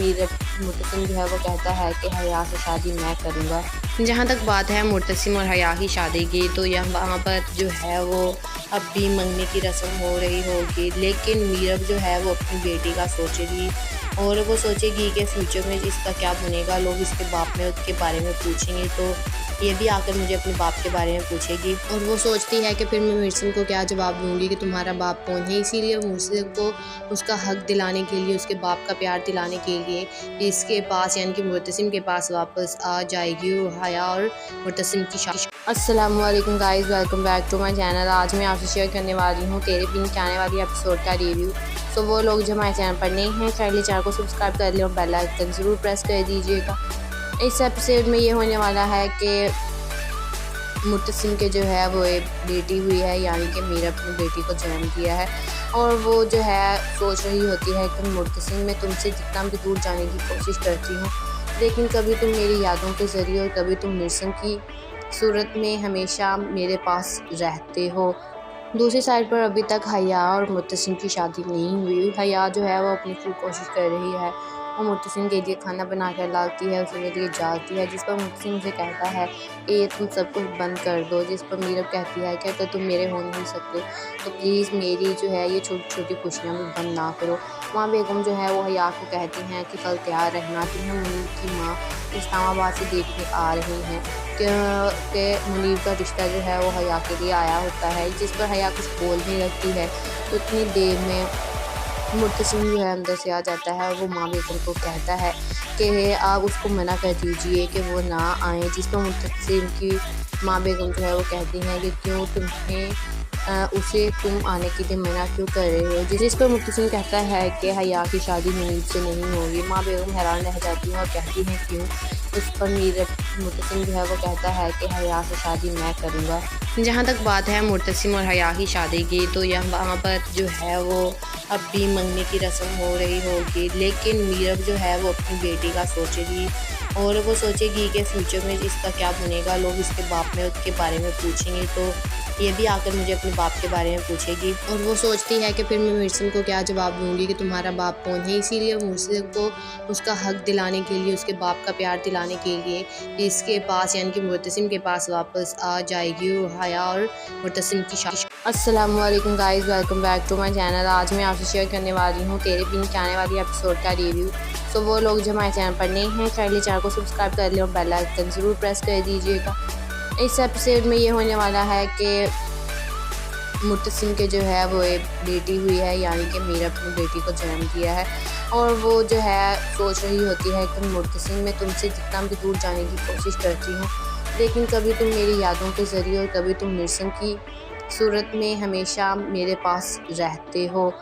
S1: मुर्तसिम जो है वो कहता है कि हया से शादी मैं करूँगा। जहाँ तक बात है मुर्तसिम और हया की शादी की, तो वहाँ पर जो है वो अब भी मंगने की रस्म हो रही होगी, लेकिन मीरब जो है वो अपनी बेटी का सोचेगी और वो सोचेगी कि फ्यूचर में इसका क्या बनेगा। लोग इसके बाप में उसके बारे में पूछेंगे तो ये भी आकर मुझे अपने बाप के बारे में पूछेगी और वो सोचती है कि फिर मैं मुर्तसिम को क्या जवाब दूंगी कि तुम्हारा बाप कौन है। इसीलिए मुर्तसिम को उसका हक दिलाने के लिए, उसके बाप का प्यार दिलाने के लिए इसके पास यानी कि मुर्तसिम के पास वापस आ जाएगी हया और मुर्तसिम की शादी। अस्सलाम वालेकुम guys, welcome back to my channel. आज मैं आपसे शेयर करने वाली हूँ तेरे बिन के आने वाली एपिसोड का रिव्यू। सो वो लोग जो हमारे चैनल पर नए हैं काइंडली चैनल को सब्सक्राइब कर लें और बेल आइकन ज़रूर प्रेस कर दीजिएगा। इस एपिसोड में ये होने वाला है कि मुर्तसिम के जो है वो एक बेटी हुई है, यानी कि मीरा अपनी बेटी को जन्म दिया है और वो जो है सोच रही होती है कि मुर्तसिम मैं तुमसे जितना भी दूर जाने की कोशिश करती हूँ, लेकिन कभी तुम मेरी यादों के ज़रिए और कभी तुम मुर्तसिम की सूरत में हमेशा मेरे पास रहते हो। दूसरी साइड पर अभी तक हया और मुर्तसिम की शादी नहीं हुई। हया जो है वो अपनी फुल कोशिश कर रही है, वो मुर्तसिम के लिए खाना बना कर लाती है, उसके लिए जाती है। जिस पर मुर्तसिम से कहता है कि ये तुम सब कुछ बंद कर दो। जिस पर मीरब कहती है कि तुम मेरे हो नहीं सकते, तो प्लीज़ मेरी जो है ये छोटी छोटी खुशियाँ भी बंद ना करो। माँ बेगम जो है वो हया को कहती हैं कि कल तैयार रहना, तुम्हें मुनीब की माँ इस्लामाबाद से देखने आ रही हैं कि मुनीब का रिश्ता जो है वो हया के लिए आया होता है। जिस पर हया कुछ बोल नहीं लगती है, तो इतनी देर में मुर्तसिम जो है अंदर से आ जाता है और वो माँ बेगम को कहता है कि आप उसको मना कर दीजिए कि वो ना आए। जिस पर मुर्तसिम की माँ बेगम जो है वो कहती हैं कि क्यों तुम्हें उसे तुम आने के लिए मना क्यों कर रहे हो। जिस पर मुर्तसिम कहता है कि हया की शादी मुनीब से नहीं होगी। माँ बेगम हैरान रह जाती हैं और कहती हैं क्यों। उस पर मुर्तसिम जो है वो कहता है कि हया से शादी मैं करूँगा। जहाँ तक बात है मुर्तसिम और हया की शादी की, तो वहाँ पर जो है वो अब भी मंगने की रस्म हो रही होगी, लेकिन मीरब जो है वो अपनी बेटी का सोचेगी और वो सोचेगी कि फ्यूचर में इसका क्या बनेगा। लोग इसके बाप में उसके बारे में पूछेंगे तो ये भी आकर मुझे अपने बाप के बारे में पूछेगी और वो सोचती है कि फिर मैं मुर्तसिम को क्या जवाब दूंगी कि तुम्हारा बाप कौन है। इसीलिए मुर्तसिम को उसका हक दिलाने के लिए, उसके बाप का प्यार दिलाने के लिए इसके पास यानी कि मुर्तसिम के पास वापस आ जाएगी हया और मुर्तसिम की शादी। अस्सलाम वालेकुम guys, welcome back to my channel. आज मैं आपसे शेयर करने वाली हूँ तेरे बिन के आने वाली एपिसोड का रिव्यू। सो वो लोग जो हमारे चैनल पर नए हैं काइंडली चैनल को सब्सक्राइब कर लें और बेल आइकन ज़रूर प्रेस कर दीजिएगा। इस एपिसोड में ये होने वाला है कि मुर्तसिम के जो है वो एक बेटी हुई है, यानी कि मीरा अपनी बेटी को जन्म दिया है और वो जो है सोच रही होती है कि मुर्तसिम मैं तुमसे जितना भी दूर जाने की कोशिश करती हूँ, लेकिन कभी तुम मेरी यादों के ज़रिए और कभी तुम मुर्तसिम की सूरत में हमेशा मेरे पास रहते हो।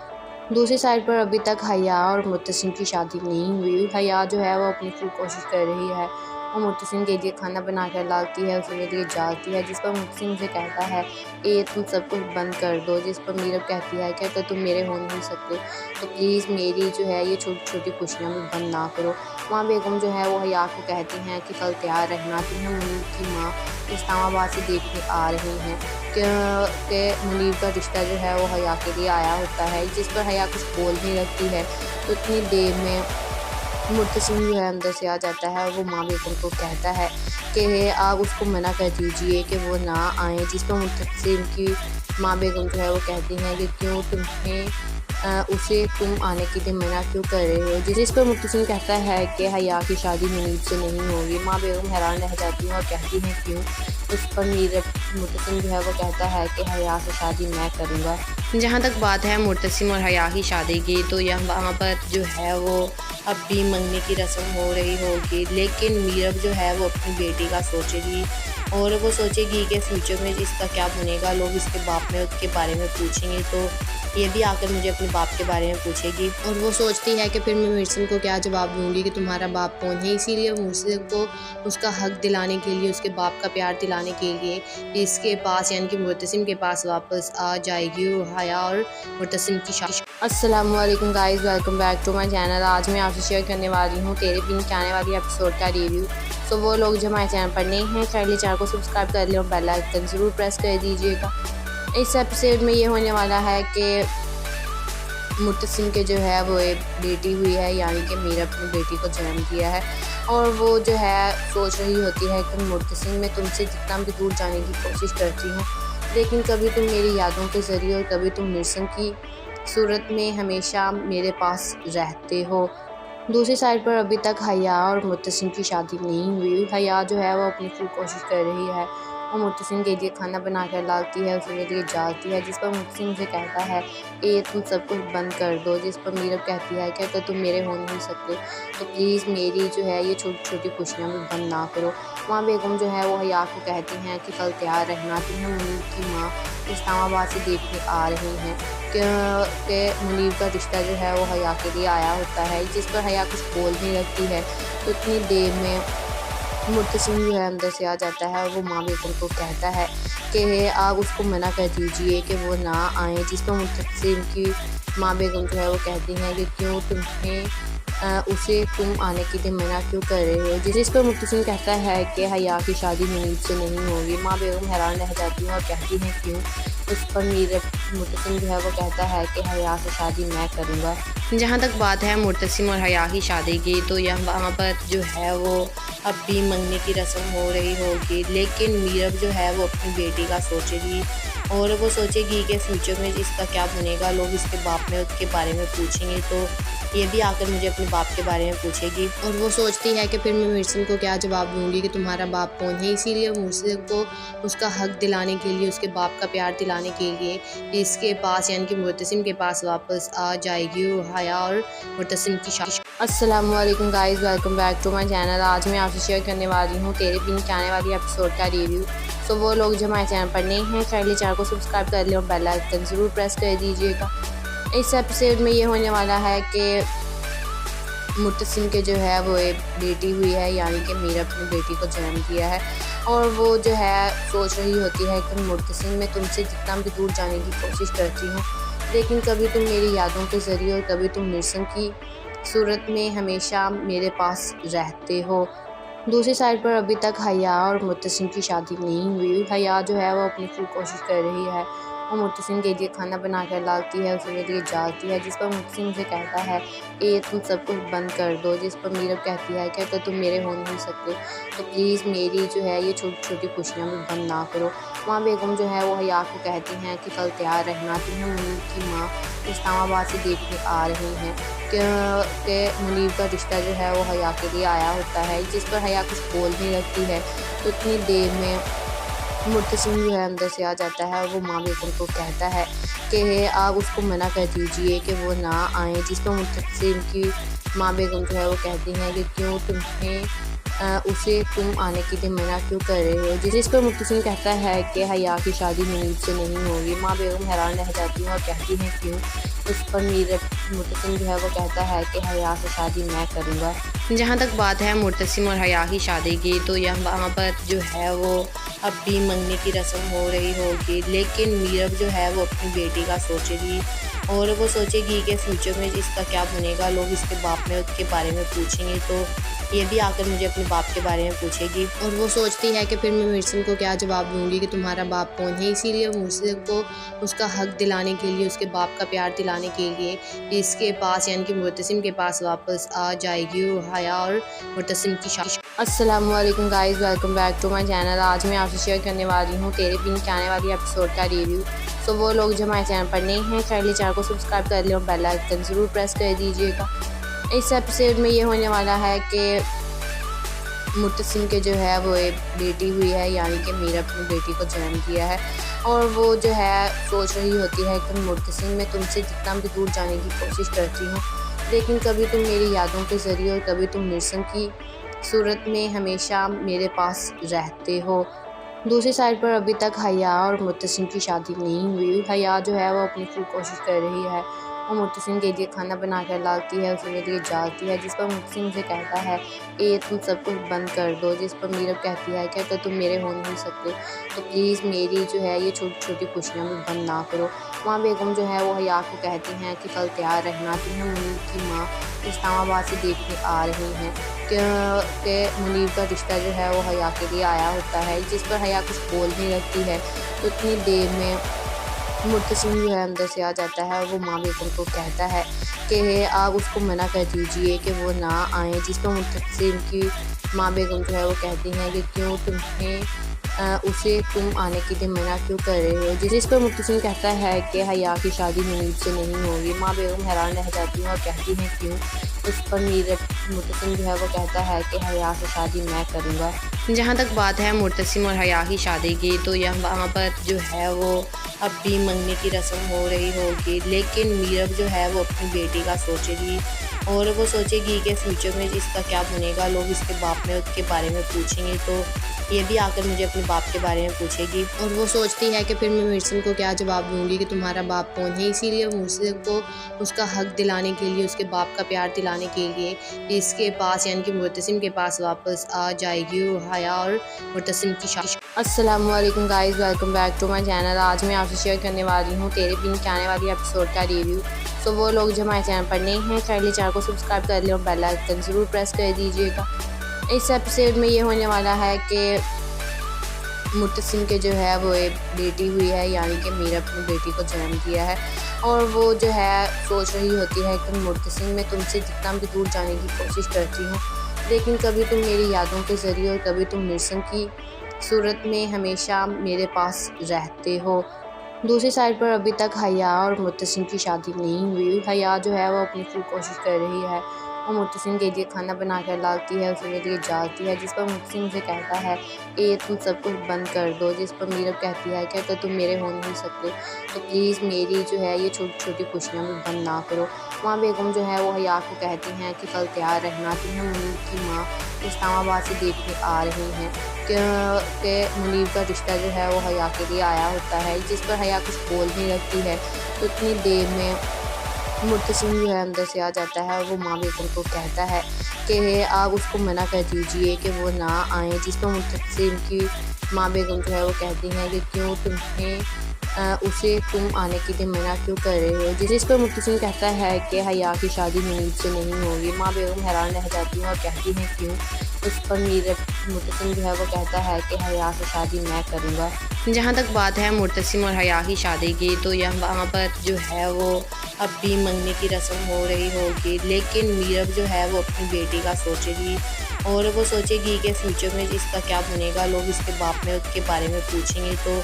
S1: दूसरी साइड पर अभी तक हया और मुर्तसिम की शादी नहीं हुई। हया जो है वो अपनी फुल कोशिश कर रही है, वो मुर्तसिम के लिए खाना बना कर लाती है, उसके लिए जाती है। जिस पर मुर्तसिम से कहता है कि ये तुम सब कुछ बंद कर दो। जिस पर मीरब कहती है कि तुम मेरे हो नहीं सकते, तो प्लीज़ मेरी जो है ये छोटी छोटी खुशियाँ भी बंद ना करो। माँ बेगम जो है वो हया को कहती हैं कि कल तैयार रहना, तुम्हें मुनीब की माँ इस्लामाबाद से देखने आ रही हैं कि मुनीब का रिश्ता जो है वो हया के लिए आया होता है। जिस पर हया कुछ बोल नहीं लगती है, तो इतनी देर में मुर्तसिम जो है अंदर से आ जाता है और वो माँ बेगम को कहता है कि आप उसको मना कर दीजिए कि वो ना आए। जिस पर मुर्तसिम की माँ बेगम जो है वो कहती हैं कि क्यों तुम्हें उसे तुम आने के लिए मना क्यों कर रहे हो। जिस पर मुर्तसिम कहता है कि हया की शादी मुनीब से नहीं होगी। माँ बेगम हैरान रह जाती हैं और कहती हैं क्यों। उस पर मुर्तसिम जो है वो कहता है कि हया से शादी मैं करूँगा। जहाँ तक बात है मुर्तसिम और हया की शादी की, तो वहाँ पर जो है वो अब भी मंगने की रस्म हो रही होगी, लेकिन मीरब जो है वो अपनी बेटी का सोचेगी और वो सोचेगी कि फ्यूचर में इसका क्या बनेगा, लोग इसके बाप में उसके बारे में पूछेंगे तो ये भी आकर मुझे अपने बाप के बारे में पूछेगी। और वो सोचती है कि फिर मैं मिर्सन को क्या जवाब दूंगी कि तुम्हारा बाप कौन है। इसीलिए मिर्सन को उसका हक दिलाने के लिए, उसके बाप का प्यार दिलाने के लिए इसके पास यानी कि मुर्तसिम के पास वापस आ जाएगी। और हया और मुर्तसिम की शादी। अस्सलाम वालेकुम guys, welcome back to my channel. आज मैं आपसे शेयर करने वाली हूँ तेरे बिन के आने वाली एपिसोड का रिव्यू। सो वो लोग जो हमारे चैनल पर नए हैं काइंडली चैनल को सब्सक्राइब कर लें और बेल आइकन ज़रूर प्रेस कर दीजिएगा। इस एपिसोड में ये होने वाला है कि मुर्तसिम के जो है वो एक बेटी हुई है, यानी कि मीरा अपनी बेटी को जन्म दिया है। और वो जो है सोच रही होती है कि मुर्तसिम मैं तुमसे जितना भी दूर जाने की कोशिश करती हूँ, लेकिन कभी तुम मेरी यादों के ज़रिए और कभी तुम मिर्सन की सूरत में हमेशा मेरे पास रहते हो। दूसरी साइड पर अभी तक हया और मुर्तसिम की शादी नहीं हुई। हया जो है वो अपनी फुल कोशिश कर रही है, वो मुर्तसिम के लिए खाना बना कर लाती है, उसके लिए जाती है, जिस पर मुर्तसिम उसे कहता है कि ये तुम सब कुछ बंद कर दो। जिस पर मीरब कहती है कि अगर तुम मेरे हो नहीं सकते तो प्लीज़ मेरी जो है ये छोटी छोटी खुशियाँ भी बंद ना करो। माँ बेगम जो है वो हया को कहती हैं कि कल तैयार रहना, तुम्हें मुनीब की माँ इस्लामाबाद से देखने आ रही हैं कि मुनीब का रिश्ता जो है वो हया के लिए आया होता है। जिस पर हया कुछ बोल नहीं रखती है तो इतनी देर में मुर्तसिम जो है अंदर से आ जाता है और वो माँ बेगम को कहता है कि आप उसको मना कर दीजिए कि वो ना आए। जिस पर मुर्तसिम की माँ बेगम जो है वो कहती हैं कि क्यों तुम्हें उसे तुम आने के लिए मना क्यों कर रहे हो। जिस पर मुर्तसिम कहता है कि हया की शादी मुनीब से नहीं होगी। माँ बेगम हैरान रह जाती है और कहती हैं क्यों। उस पर मुर्तसिम जो है वो कहता है कि हया से शादी मैं करूँगा। जहाँ तक बात है मुर्तसिम और हया की शादी की, तो वहाँ पर जो है वो अब भी मंगने की रस्म हो रही होगी, लेकिन मीरब जो है वो अपनी बेटी का सोचेगी और वो सोचेगी कि फ्यूचर में इसका क्या बनेगा, लोग इसके बाप में उसके बारे में पूछेंगे तो ये भी आकर मुझे अपने बाप के बारे में पूछेगी। और वो सोचती है कि फिर मैं मिर्सन को क्या जवाब दूंगी कि तुम्हारा बाप कौन है। इसीलिए मिर्सन को उसका हक दिलाने के लिए, उसके बाप का प्यार दिलाने के लिए इसके पास यानी कि मुर्तसिम के पास वापस आ जाएगी। और हया और मुर्तसिम की शादी। अस्सलाम वालेकुम guys, welcome back to my channel. आज मैं आपसे शेयर करने वाली हूँ तेरे बिन के आने वाली एपिसोड का रिव्यू। सो वो लोग जो हमारे चैनल पर नए हैं काइंडली चैनल को सब्सक्राइब कर लें और बेल आइकन ज़रूर प्रेस कर दीजिएगा। इस एपिसोड में ये होने वाला है कि मुर्तसिम के जो है वो एक बेटी हुई है, यानी कि मीरा अपनी बेटी को जन्म दिया है। और वो जो है सोच रही होती है कि मुर्तसिम मैं तुमसे जितना भी दूर जाने की कोशिश करती हूँ, लेकिन कभी तुम मेरी यादों के ज़रिए और कभी तुम मिर्सन की सूरत में हमेशा मेरे पास रहते हो। दूसरी साइड पर अभी तक हया और मुर्तसिम की शादी नहीं हुई। हया जो है वो अपनी फुल कोशिश कर रही है, वो मुर्तसिम के लिए खाना बना कर लाती है, उसके लिए जाती है, जिस पर मुर्तसिम उसे कहता है कि ये तुम सब कुछ बंद कर दो। जिस पर मीरब कहती है कि अगर तुम मेरे हो नहीं सकते तो प्लीज़ मेरी जो है ये छोटी छोटी खुशियाँ भी बंद ना करो। माँ बेगम जो है वो हया को कहती हैं कि कल तैयार रहना, तुम्हें मुनीब की माँ इस्लामाबाद से देखने आ रही हैं कि मुनीब का रिश्ता जो है वो हया के लिए आया होता है। जिस पर हया कुछ बोल नहीं रखती है तो इतनी देर में मुर्तसिम जो है अंदर से आ जाता है और वो माँ बेगम को कहता है कि आप उसको मना कर दीजिए कि वो ना आए। जिस पर मुर्तसिम की माँ बेगम जो है वो कहती हैं कि क्यों तुम्हें उसे तुम आने के लिए मना क्यों कर रहे हो। जिस पर मुर्तसिम कहता है कि हया की शादी मुनीब से नहीं होगी। माँ बेगम हैरान रह जाती है और कहती हैं क्यों। उस पर मुर्तसिम जो है वो कहता है कि हया से शादी मैं करूँगा। जहाँ तक बात है मुर्तसिम और हया की शादी की, तो वहाँ पर जो है वो अब भी मंगने की रस्म हो रही होगी, लेकिन मीरब जो है वो अपनी बेटी का सोचेगी और वो सोचेगी कि फ्यूचर में इसका क्या बनेगा, लोग इसके बाप में उसके बारे में पूछेंगे तो ये भी आकर मुझे अपने बाप के बारे में पूछेगी। और वो सोचती है कि फिर मैं मिर्सन को क्या जवाब दूंगी कि तुम्हारा बाप कौन है। इसीलिए मिर्सन को उसका हक दिलाने के लिए, उसके बाप का प्यार दिलाने के लिए इसके पास यानी कि मुर्तसिम के पास वापस आ जाएगी। और हया और मुर्तसिम की शादी। अस्सलाम वालेकुम guys, welcome back to my channel. आज मैं आपसे शेयर करने वाली हूँ तेरे बिन के आने वाली एपिसोड का रिव्यू। सो वो लोग जो हमारे चैनल पर नए हैं काइंडली चैनल को सब्सक्राइब कर लें और बेल आइकन ज़रूर प्रेस कर दीजिएगा। इस एपिसोड में ये होने वाला है कि मुर्तसिम के जो है वो एक बेटी हुई है, यानी कि मीरा अपनी बेटी को जन्म दिया है। और वो जो है सोच रही होती है कि मुर्तसिम मैं तुमसे जितना भी दूर जाने की कोशिश करती हूँ, लेकिन कभी तुम मेरी यादों के ज़रिए और कभी तुम मिर्सन की सूरत में हमेशा मेरे पास रहते हो। दूसरी साइड पर अभी तक हया और मुत्तसिम की शादी नहीं हुई। हया जो है वो अपनी फुल कोशिश कर रही है। वो मुत्तसिम के लिए खाना बना कर लाती है, उसके लिए जाती है, जिस पर मुत्तसिम से कहता है कि ये तुम सब कुछ बंद कर दो। जिस पर मीरब कहती है कि तो तुम मेरे हो नहीं सकते, तो प्लीज़ मेरी जो है ये छोटी छोटी खुशियाँ भी बंद ना करो। माँ बेगम जो है वो हया को कहती हैं कि कल तैयार रहना, तुम्हें मुनीब की माँ इस्लामाबाद से देखने आ रही हैं कि मुनीब का रिश्ता जो है वो हया के लिए आया होता है। जिस पर हया कुछ बोल नहीं लगती है, तो इतनी देर में मुत्तसिम जो है अंदर से आ जाता है और वो माँ बेगम को कहता है कि आप उसको मना कर दीजिए कि वो ना आए। जिस पर मुत्तसिम की माँ बेगम जो है वो कहती हैं कि क्यों तुम्हें उसे तुम आने के लिए मना क्यों कर रहे हो। जिस पर मुत्तसिम कहता है कि हया की शादी मुनीब से नहीं होगी। माँ बेगम हैरान रह जाती हैं और कहती हैं क्यों। उस पर मुत्तसिम जो है वो कहता है कि हया से शादी मैं करूँगा। जहाँ तक बात है मुत्तसिम और हया की शादी की, तो वहाँ पर जो है वो अब भी मंगने की रस्म हो रही होगी, लेकिन मीरब जो है वो अपनी बेटी का सोचेगी और वो सोचेगी कि फ्यूचर में इसका क्या बनेगा। लोग इसके बाप में उसके बारे में पूछेंगे, तो ये भी आकर मुझे अपने बाप के बारे में पूछेगी और वो सोचती है कि फिर मैं मुर्सिम को क्या जवाब दूंगी कि तुम्हारा बाप कौन है। इसीलिए मुर्सिम को उसका हक दिलाने के लिए, उसके बाप का प्यार दिलाने के लिए इसके पास यानी कि मुर्तसिम के पास वापस आ जाएगी हया और मुर्तसिम की शादी। अस्सलाम वालेकुम guys, welcome back to my channel. आज मैं आपसे शेयर करने वाली हूँ तेरे बिन के आने वाली एपिसोड का रिव्यू। तो वो लोग जो हमारे चैनल पर नए हैं काइंडली चैनल को सब्सक्राइब कर लें और बेल आइकन ज़रूर प्रेस कर दीजिएगा। इस एपिसोड में ये होने वाला है कि मुत्तसिम के जो है वो एक बेटी हुई है, यानी कि मीरा अपनी बेटी को जन्म दिया है और वो जो है सोच रही होती है कि मुत्तसिम मैं तुमसे जितना भी दूर जाने की कोशिश करती हूँ, लेकिन कभी तुम मेरी यादों के ज़रिए और कभी तुम मुर्सिम की सूरत में हमेशा मेरे पास रहते हो। दूसरी साइड पर अभी तक हया और मुत्तसिम की शादी नहीं हुई। हया जो है वो अपनी फुल कोशिश कर रही है। वो मुत्तसिम के लिए खाना बना कर लाती है, उसके लिए जाती है, जिस पर मुत्तसिम से कहता है कि ये तुम सब कुछ बंद कर दो। जिस पर मीरब कहती है कि तो तुम मेरे हो नहीं सकते, तो प्लीज़ मेरी जो है ये छोटी छोटी खुशियाँ भी बंद ना करो। माँ बेगम जो है वो हया को कहती हैं कि कल तैयार रहना, तुम्हें मुनीब की माँ इस्लामाबाद से देखने आ रही हैं कि मुनीब का रिश्ता जो है वो हया के लिए आया होता है। जिस पर हया कुछ बोल नहीं लगती है, तो इतनी देर में मुर्तसिम जो है अंदर से आ जाता है और वो माँ बेगम को कहता है कि आप उसको मना कर दीजिए कि वो ना आए। जिस पर मुर्तसिम की माँ बेगम जो है वो कहती हैं कि क्यों तुम्हें उसे तुम आने के लिए मना क्यों कर रहे हो। जिस पर मुर्तसिम कहता है कि हया की शादी मुनीब से नहीं होगी। माँ बेगम हैरान रह जाती हैं और कहती हैं क्यों। उस पर मुर्तसिम जो है वो कहता है कि हया से शादी मैं करूँगा। जहाँ तक बात है मुर्तसिम और हया की शादी की, तो वहाँ पर जो है वो अब भी मंगने की रस्म हो रही होगी, लेकिन मीरब जो है वो अपनी बेटी का सोचेगी और वो सोचेगी कि फ्यूचर में इसका क्या बनेगा। लोग इसके बाप में उसके बारे में पूछेंगे, तो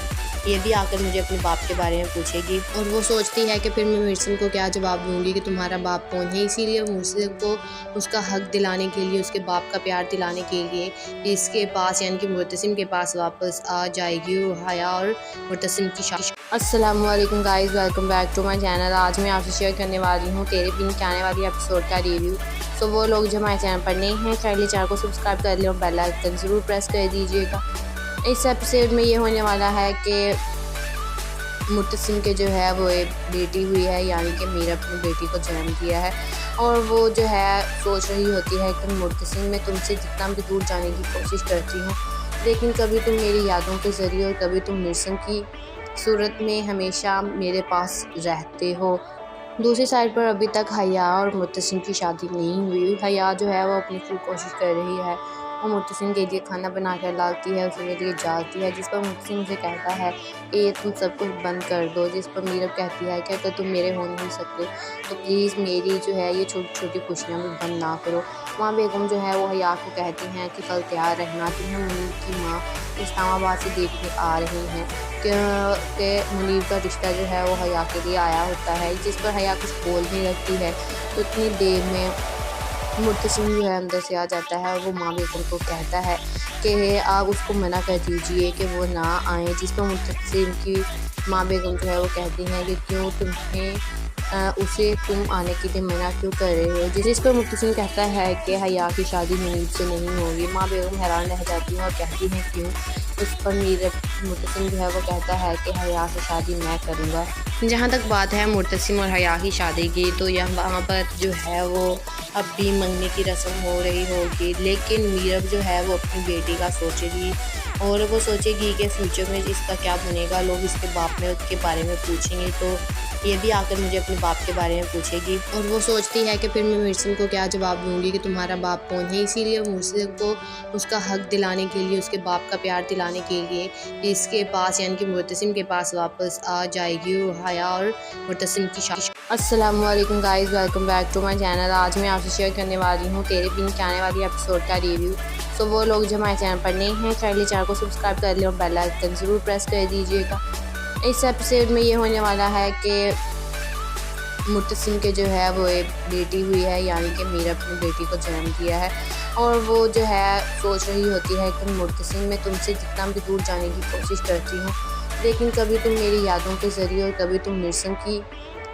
S1: ये भी आकर मुझे अपने बाप के बारे में पूछेगी और वो सोचती है कि फिर मैं मुर्सिम को क्या जवाब दूंगी कि तुम्हारा बाप कौन है। इसीलिए मुर्सिम को उसका हक दिलाने के लिए, उसके बाप का प्यार दिलाने के लिए इसके पास यानी कि मुर्तसिम के पास वापस आ जाएगी हया और मुर्तसिम की शादी। अस्सलाम वालेकुम guys, welcome back to my channel. आज मैं आपसे शेयर करने वाली हूँ तेरे बिन के आने वाली एपिसोड का रिव्यू। तो वो लोग जो हमारे चैनल पर नए हैं काइंडली चैनल को सब्सक्राइब कर लें और बेल आइकन ज़रूर प्रेस कर दीजिएगा। इस एपिसोड में ये होने वाला है कि मुत्तसिम के जो है वो एक बेटी हुई है, यानी कि मीरा अपनी बेटी को जन्म दिया है और वो जो है सोच रही होती है कि मुत्तसिम मैं तुमसे जितना भी दूर जाने की कोशिश करती हूँ, लेकिन कभी तुम मेरी यादों के ज़रिए और कभी तुम मुर्सिम की सूरत में हमेशा मेरे पास रहते हो। दूसरी साइड पर अभी तक हया और मुत्तसिम की शादी नहीं हुई। हया जो है वो अपनी फुल कोशिश कर रही है। वो मुर्तसिम के लिए खाना बना कर लाती है, उसके लिए जाती है, जिस पर मुर्तसिम से कहता है कि ये तुम सब कुछ बंद कर दो। जिस पर मीरब कहती है कि तो तुम मेरे हो नहीं सकते, तो प्लीज़ मेरी जो है ये छोटी छोटी खुशियाँ भी बंद ना करो। माँ बेगम जो है वो हया को कहती हैं कि कल तैयार रहना, तुम्हें मुनीब की माँ इस्लामाबाद से देखने आ रही हैं कि मुनीब का रिश्ता जो है वो हया के लिए आया होता है। जिस पर हया कुछ बोल नहीं लगती है, तो इतनी देर में मुर्तसिम जो है अंदर से आ जाता है और वो माँ बेगम को कहता है कि आप उसको मना कर दीजिए कि वो ना आए। जिस पर मुर्तसिम की माँ बेगम जो है वो कहती हैं कि क्यों तुम्हें उसे तुम आने के लिए मना क्यों कर रहे हो। जिस पर मुर्तसिम कहता है कि हया की शादी मुनीब से नहीं होगी। माँ बेगम हैरान रह जाती हैं और कहती हैं क्यों। उस पर मुर्तसिम जो है वो कहता है कि हया से शादी मैं करूँगा। जहाँ तक बात है मुर्तसिम और हया की शादी की, तो वहाँ पर जो है वो अब भी मंगनी की रस्म हो रही होगी, लेकिन मीरब जो है वो अपनी बेटी का सोचेगी और वो सोचेगी कि फ्यूचर में इसका क्या बनेगा। लोग इसके बाप में उसके बारे में पूछेंगे तो ये भी आकर मुझे अपने बाप के बारे में पूछेगी और वो सोचती है कि फिर मैं मुर्तसिम को क्या जवाब दूंगी कि तुम्हारा बाप कौन है। इसीलिए मुर्तसिम को उसका हक दिलाने के लिए, उसके बाप का प्यार दिलाने के लिए इसके पास यानी कि मुर्तसिम के पास वापस आ जाएगी हया और मुर्तसिम की शादी। अस्सलाम वालेकुम guys, welcome back to my channel. आज मैं आपसे शेयर करने वाली हूँ तेरे बिन के आने वाली एपिसोड का रिव्यू। सो वो लोग जो हमारे चैनल पर नए हैं काइंडली चैनल को सब्सक्राइब कर लें और बेल आइकन ज़रूर प्रेस कर दीजिएगा। इस एपिसोड में ये होने वाला है कि मुर्तसिम के जो है वो एक बेटी हुई है, यानी कि मीरा अपनी बेटी को जन्म दिया है और वो जो है सोच रही होती है कि मुर्तसिम मैं तुमसे जितना भी दूर जाने की कोशिश करती हूँ, लेकिन कभी तुम मेरी यादों के ज़रिए और कभी तुम मुर्तसिम की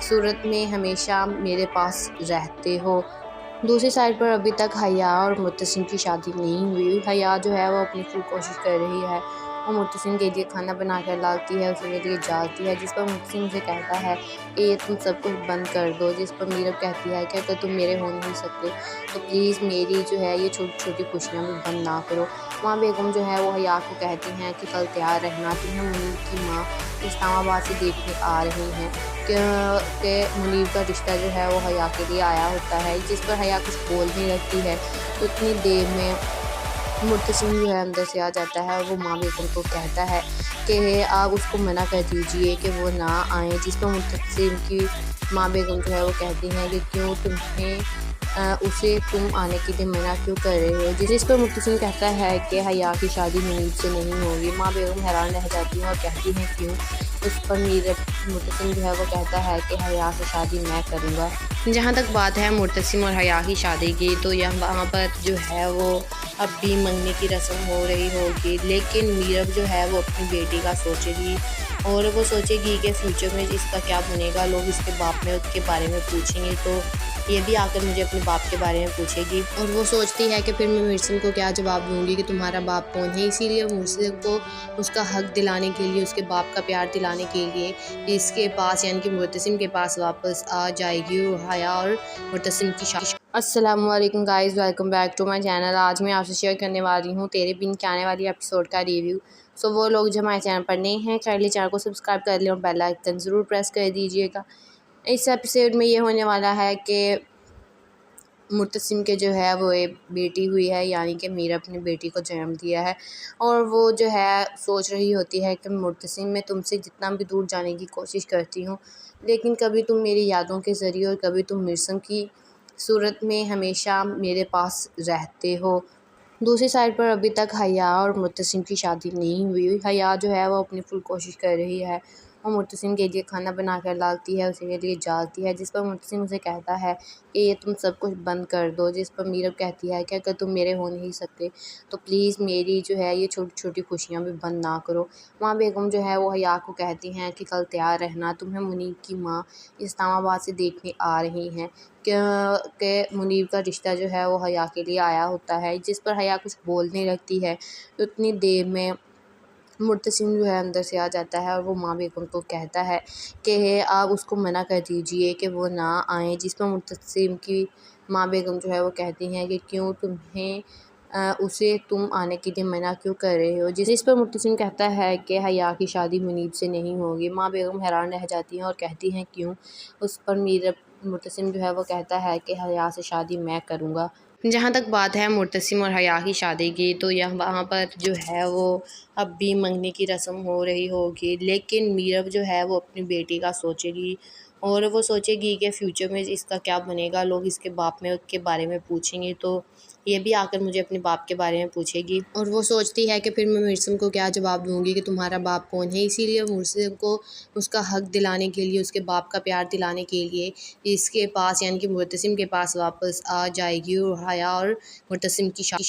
S1: सूरत में हमेशा मेरे पास रहते हो। दूसरी साइड पर अभी तक हया और मुर्तसिम की शादी नहीं हुई। हया जो है वो अपनी फुल कोशिश कर रही है, वो मुर्तसिम के लिए खाना बना कर लाती है, उसके लिए जाती है, जिस पर मुर्तसिम से कहता है कि ये तुम सब कुछ बंद कर दो। जिस पर मीरब कहती है कि अगर तुम मेरे हो नहीं सकते तो प्लीज़ मेरी जो है ये छोटी छोटी खुशियाँ भी बंद ना करो। माँ बेगम जो है वो हया को कहती हैं कि कल तैयार रहना, तुम्हें मुनीब की माँ इस्लामाबाद से देखने आ रही हैं कि मुनीब का रिश्ता जो है वो हया के लिए आया होता है। जिस पर हया कुछ बोल नहीं रखती है तो इतनी देर में मुर्तसिम जो है अंदर से आ जाता है और वो माँ बेगम को कहता है कि आप उसको मना कर दीजिए कि वो ना आए। जिस पर मुर्तसिम की माँ बेगम जो है वो कहती हैं कि क्यों उसे तुम आने के लिए मना क्यों कर रहे हो। जिस पर मुर्तसिम कहता है कि हया की शादी मुनीब से नहीं होगी। माँ बेगम हैरान रह जाती हैं और कहती हैं क्यों। उस पर मुर्तसिम जो है वो कहता है कि हया से शादी मैं करूँगा। जहाँ तक बात है मुर्तसिम और हया की शादी की, तो वहाँ पर जो है वो अब भी मंगनी की रस्म हो रही होगी, लेकिन मीरब जो है वो अपनी बेटी का सोचेगी और वो सोचेगी कि फ्यूचर में इसका क्या बनेगा। लोग इसके बाप में उसके बारे में पूछेंगे तो ये भी आकर मुझे अपने बाप के बारे में पूछेगी और वो सोचती है कि फिर मैं मुर्तसिम को क्या जवाब दूंगी कि तुम्हारा बाप कौन है। इसीलिए मुर्तसिम को उसका हक दिलाने के लिए, उसके बाप का प्यार दिलाने के लिए इसके पास यानी कि मुर्तसिम के पास वापस आ जाएगी हया और मुर्तसिम की शादी। अस्सलाम वालेकुम guys, welcome back to my channel. आज मैं आपसे शेयर करने वाली हूँ तेरे बिन के आने वाली एपिसोड का रिव्यू। सो वो लोग जो हमारे चैनल पर नए हैं काइंडली चैनल को सब्सक्राइब कर लें और बेल आइकन ज़रूर प्रेस कर दीजिएगा। इस एपिसोड में ये होने वाला है कि मुर्तसिम के जो है वो एक बेटी हुई है, यानी कि मीरा अपनी बेटी को जन्म दिया है और वो जो है सोच रही होती है कि मुर्तसिम मैं तुमसे जितना भी दूर जाने की कोशिश करती हूँ, लेकिन कभी तुम मेरी यादों के ज़रिए और कभी तुम मुर्तसिम की सूरत में हमेशा मेरे पास रहते हो। दूसरी साइड पर अभी तक हया और मुर्तसिम की शादी नहीं हुई। हया जो है वो अपनी फुल कोशिश कर रही है, वो मुर्तसिम के लिए खाना बना कर लाती है, उसके लिए जाती है, जिस पर मुर्तसिम उसे कहता है कि ये तुम सब कुछ बंद कर दो। जिस पर मीरब कहती है कि अगर तुम मेरे हो नहीं सकते तो प्लीज़ मेरी जो है ये छोटी छोटी खुशियाँ भी बंद ना करो। माँ बेगम जो है वो हया को कहती हैं कि कल तैयार रहना, तुम्हें मुनीब की माँ इस्लामाबाद से देखने आ रही हैं कि मुनीब का रिश्ता जो है वो हया के लिए आया होता है। जिस पर हया कुछ बोल नहीं रखती है तो इतनी देर में मुर्तसिम जो है अंदर से आ जाता है और वो माँ बेगम को कहता है कि आप उसको मना कर दीजिए कि वो ना आए। जिस पर मुर्तसिम की माँ बेगम जो है वो कहती हैं कि क्यों उसे तुम आने के लिए मना क्यों कर रहे हो। जिस पर मुर्तसिम कहता है कि हया की शादी मुनीब से नहीं होगी। माँ बेगम हैरान रह जाती हैं और कहती हैं क्यों। उस पर मुर्तसिम जो है वो कहता है कि हया से शादी मैं करूँगा। जहाँ तक बात है मुर्तसिम और हया की शादी की, तो वहाँ पर जो है वो अब भी मंगनी की रस्म हो रही होगी, लेकिन मीरब जो है वो अपनी बेटी का सोचेगी और वो सोचेगी कि फ्यूचर में इसका क्या बनेगा। लोग इसके बाप में उसके बारे में पूछेंगे तो ये भी आकर मुझे अपने बाप के बारे में पूछेगी और वो सोचती है कि फिर मैं मुर्तसिम को क्या जवाब दूंगी कि तुम्हारा बाप कौन है। इसीलिए मुर्तसिम को उसका हक दिलाने के लिए, उसके बाप का प्यार दिलाने के लिए इसके पास यानी कि मुर्तसिम के पास वापस आ जाएगी हया और मुर्तसिम की शादी।